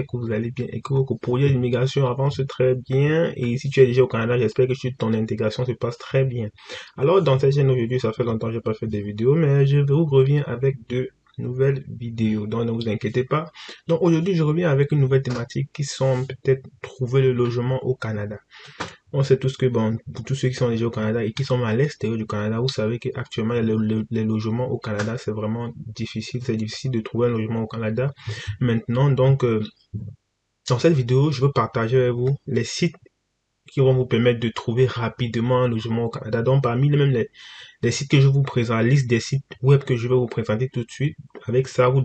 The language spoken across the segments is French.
que vous allez bien et que votre projet d'immigration avance très bien. Et si tu es déjà au Canada, j'espère que ton intégration se passe très bien. Alors, dans cette chaîne aujourd'hui, ça fait longtemps que j'ai pas fait des vidéos, mais je vous reviens avec deux nouvelles vidéos. Donc, ne vous inquiétez pas. Donc, aujourd'hui, je reviens avec une nouvelle thématique qui sont peut-être trouver le logement au Canada. On sait tous que, bon, pour tous ceux qui sont déjà au Canada et qui sont à l'extérieur du Canada, vous savez qu'actuellement, les logements au Canada, c'est vraiment difficile. C'est difficile de trouver un logement au Canada maintenant. Donc, dans cette vidéo, je veux partager avec vous les sites qui vont vous permettre de trouver rapidement un logement au Canada. Donc, parmi les sites que je vous présente, la liste des sites web que je vais vous présenter tout de suite, avec ça, vous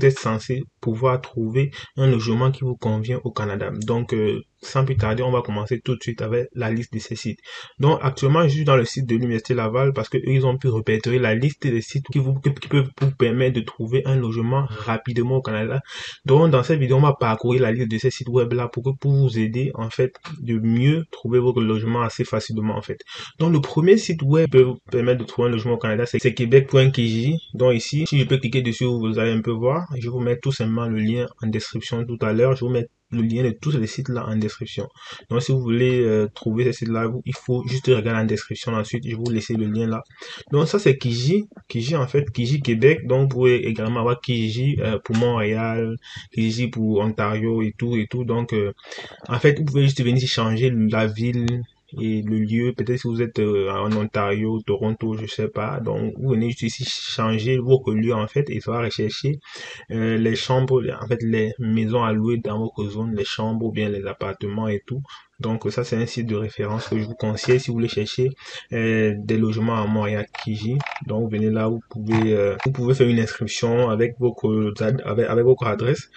êtes censé pouvoir trouver un logement qui vous convient au Canada. Donc, sans plus tarder, on va commencer tout de suite avec la liste de ces sites. Donc, actuellement, je suis dans le site de l'Université Laval parce que eux, ils ont pu répertorier la liste des sites qui peuvent vous permettre de trouver un logement rapidement au Canada. Donc, dans cette vidéo, on va parcourir la liste de ces sites web-là pour vous aider, en fait, de mieux trouver votre logement assez facilement, en fait. Donc, le premier site web qui peut vous permettre de trouver un logement au Canada, c'est québec.kj. Donc, ici, si je peux cliquer dessus, vous allez un peu voir. Je vais vous mettre tout simplement le lien en description tout à l'heure. Je vais vous mettre le lien de tous les sites là en description. Donc, si vous voulez trouver ces sites là, il faut juste regarder en description. Ensuite, je vais vous laisser le lien là. Donc, ça, c'est Kijiji. Kijiji, en fait, Kijiji Québec. Donc, vous pouvez également avoir Kijiji pour Montréal, Kijiji pour Ontario et tout et tout. Donc, en fait, vous pouvez juste venir changer la ville et le lieu. Peut-être si vous êtes en Ontario, Toronto, je sais pas. Donc, vous venez juste ici changer votre lieu, en fait, et ça va rechercher les chambres, en fait, les maisons à louer dans votre zone, les chambres ou bien les appartements et tout. Donc, ça, c'est un site de référence que je vous conseille si vous voulez chercher des logements à Montréal, Kijiji. Donc, vous venez là, vous pouvez faire une inscription avec avec votre adresse.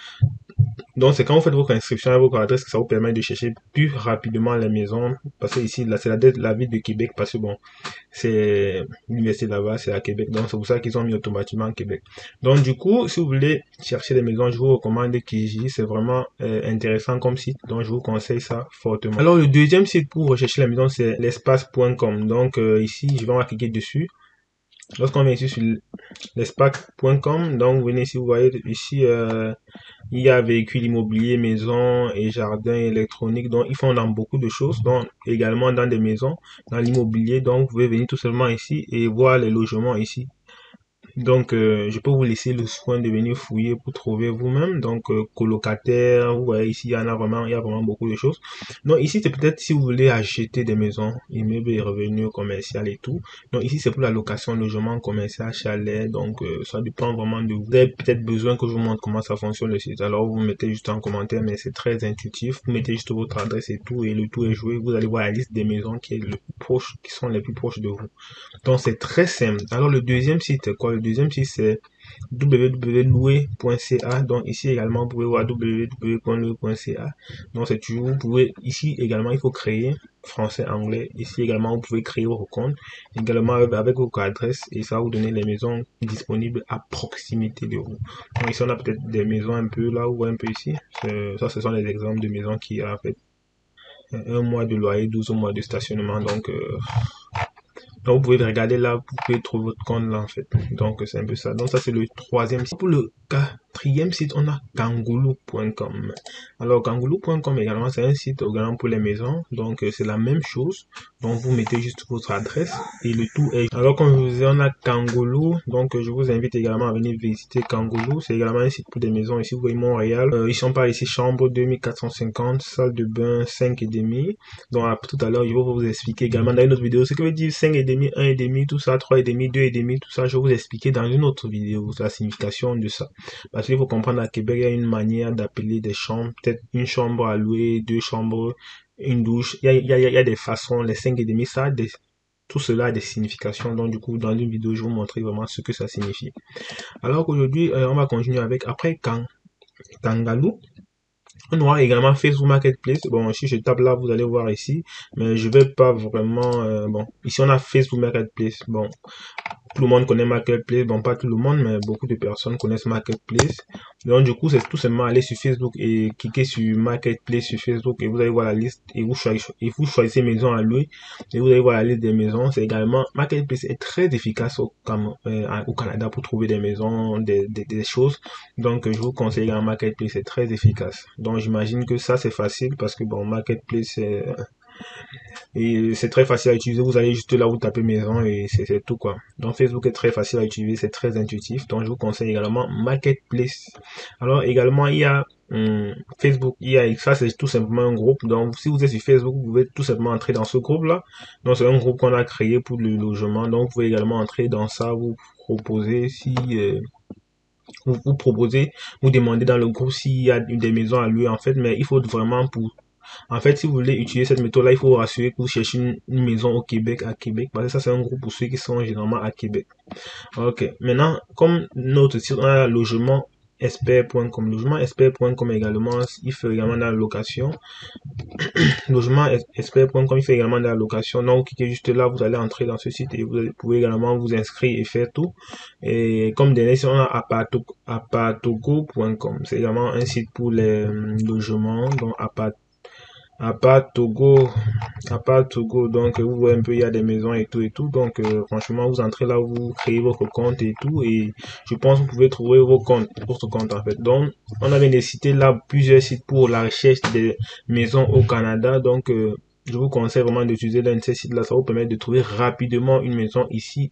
Donc, c'est quand vous faites votre inscription à votre adresse que ça vous permet de chercher plus rapidement les maisons. Parce que ici, là, c'est la ville de Québec. Parce que bon, c'est l'université là-bas, c'est à Québec. Donc, c'est pour ça qu'ils ont mis automatiquement Québec. Donc, du coup, si vous voulez chercher des maisons, je vous recommande Kijiji. C'est vraiment intéressant comme site. Donc, je vous conseille ça fortement. Alors, le deuxième site pour rechercher la maison, c'est l'espace.com. Donc, ici, je vais cliquer dessus. Lorsqu'on vient ici sur l'espace.com, donc, vous venez ici, vous voyez ici, il y a véhicules immobiliers, maisons et jardins électroniques. Donc, ils font dans beaucoup de choses. Donc, également dans des maisons, dans l'immobilier. Donc, vous pouvez venir tout simplement ici et voir les logements ici. Donc, je peux vous laisser le soin de venir fouiller pour trouver vous-même. Donc, colocataire, vous voyez ici, il y a vraiment beaucoup de choses. Donc, ici, c'est peut-être si vous voulez acheter des maisons, immeubles et revenus commerciaux et tout. Donc, ici, c'est pour la location, logement commercial, chalet. Donc, ça dépend vraiment de vous. Vous avez peut-être besoin que je vous montre comment ça fonctionne le site. Alors, vous mettez juste en commentaire, mais c'est très intuitif. Vous mettez juste votre adresse et tout, et le tout est joué. Vous allez voir la liste des maisons qui sont les plus proches de vous. Donc, c'est très simple. Alors, le deuxième site, c'est quoi? Le deuxième site, c'est www.louer.ca. Donc, ici également, vous pouvez voir www.louer.ca. Donc, c'est toujours, vous pouvez, ici également, il faut créer français, anglais. Ici également, vous pouvez créer votre compte. Également, avec votre adresse, et ça va vous donner les maisons disponibles à proximité de vous. Donc, ici, on a peut-être des maisons un peu là, ou un peu ici. Ça, ce sont les exemples de maisons qui ont, en fait, un mois de loyer, 12 mois de stationnement. Donc, vous pouvez regarder là, vous pouvez trouver votre compte là en fait. Donc c'est un peu ça. Donc ça c'est le troisième site. Pour le quatrième site, on a Kangoulou.com. Alors Kangoulou.com également, c'est un site également pour les maisons. Donc c'est la même chose. Donc vous mettez juste votre adresse et le tout est. Alors comme je vous disais, on a Kangoulou. Donc je vous invite également à venir visiter Kangoulou. C'est également un site pour des maisons. Ici vous voyez Montréal. Ils sont par ici chambre 2450, salle de bain 5,5. Donc tout à l'heure je vais vous expliquer également dans une autre vidéo ce que veut dire 5,5, 1,5, tout ça, 3,5, 2,5, tout ça. Je vais vous expliquer dans une autre vidéo la signification de ça. Parce qu'il faut comprendre à Québec, il y a une manière d'appeler des chambres. Peut-être une chambre à louer, deux chambres, une douche. Il y a des façons, les 5,5, ça tout cela a des significations. Donc du coup, dans une vidéo, je vais vous montrer vraiment ce que ça signifie. Alors qu'aujourd'hui, on va continuer avec après Kangaloo. On aura également Facebook Marketplace. Bon, si je tape là, vous allez voir ici. Mais je vais pas vraiment... bon, ici on a Facebook Marketplace. Bon, tout le monde connaît Marketplace. Bon, pas tout le monde, mais beaucoup de personnes connaissent Marketplace. Donc, du coup, c'est tout simplement aller sur Facebook et cliquer sur Marketplace sur Facebook et vous allez voir la liste et vous choisissez maison à louer et vous allez voir la liste des maisons. C'est également, Marketplace est très efficace au Canada pour trouver des maisons, des choses. Donc, je vous conseille également Marketplace, c'est très efficace. Donc, j'imagine que ça, c'est facile parce que bon, Marketplace, et c'est très facile à utiliser. Vous allez juste là, vous tapez maison et c'est tout quoi. Donc Facebook est très facile à utiliser, c'est très intuitif. Donc je vous conseille également Marketplace. Alors également il y a Facebook, ça c'est tout simplement un groupe. Donc si vous êtes sur Facebook, vous pouvez tout simplement entrer dans ce groupe là. Donc c'est un groupe qu'on a créé pour le logement. Donc vous pouvez également entrer dans ça, vous proposer si vous proposez, vous demandez dans le groupe s'il y a des maisons à louer en fait, mais il faut vraiment en fait, si vous voulez utiliser cette méthode-là, il faut vous rassurer que vous cherchez une maison au Québec, à Québec, parce que ça, c'est un groupe pour ceux qui sont généralement à Québec. Ok. Maintenant, comme notre site, on a logementexpert.com. Logementexpert.com également, il fait également dans la location. Logementexpert.com, il fait également dans la location. Donc, vous cliquez juste là, vous allez entrer dans ce site et vous pouvez également vous inscrire et faire tout. Et comme dernier site, on a apartogo.com. C'est également un site pour les logements, donc Apartogo, donc vous voyez un peu, il y a des maisons et tout, donc franchement, vous entrez là, vous créez votre compte et tout, et je pense que vous pouvez trouver votre compte en fait. Donc, on a bien cité là plusieurs sites pour la recherche des maisons au Canada, donc je vous conseille vraiment d'utiliser l'un de ces sites là, ça vous permet de trouver rapidement une maison ici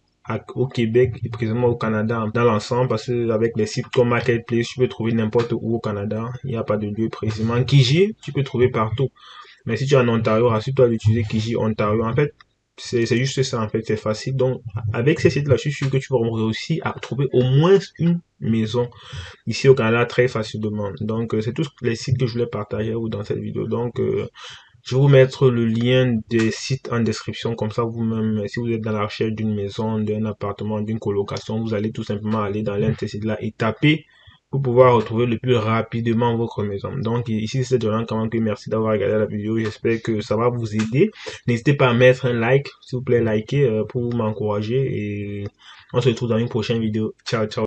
au Québec et précisément au Canada dans l'ensemble, parce que avec les sites comme Marketplace, tu peux trouver n'importe où au Canada, il n'y a pas de lieu précisément. Kijiji, tu peux trouver partout. Mais si tu es en Ontario, rassure-toi d'utiliser Kijiji Ontario. En fait, c'est juste ça, en fait, c'est facile. Donc, avec ces sites-là, je suis sûr que tu vas réussir à trouver au moins une maison ici au Canada très facilement. Donc, c'est tous les sites que je voulais partager dans cette vidéo. Donc, je vais vous mettre le lien des sites en description, comme ça vous-même, si vous êtes dans la recherche d'une maison, d'un appartement, d'une colocation, vous allez tout simplement aller dans l'un de ces sites-là et taper pour pouvoir retrouver le plus rapidement votre maison. Donc ici c'est Jonathan quand même que merci d'avoir regardé la vidéo, j'espère que ça va vous aider. N'hésitez pas à mettre un like, s'il vous plaît, likez pour m'encourager et on se retrouve dans une prochaine vidéo. Ciao, ciao.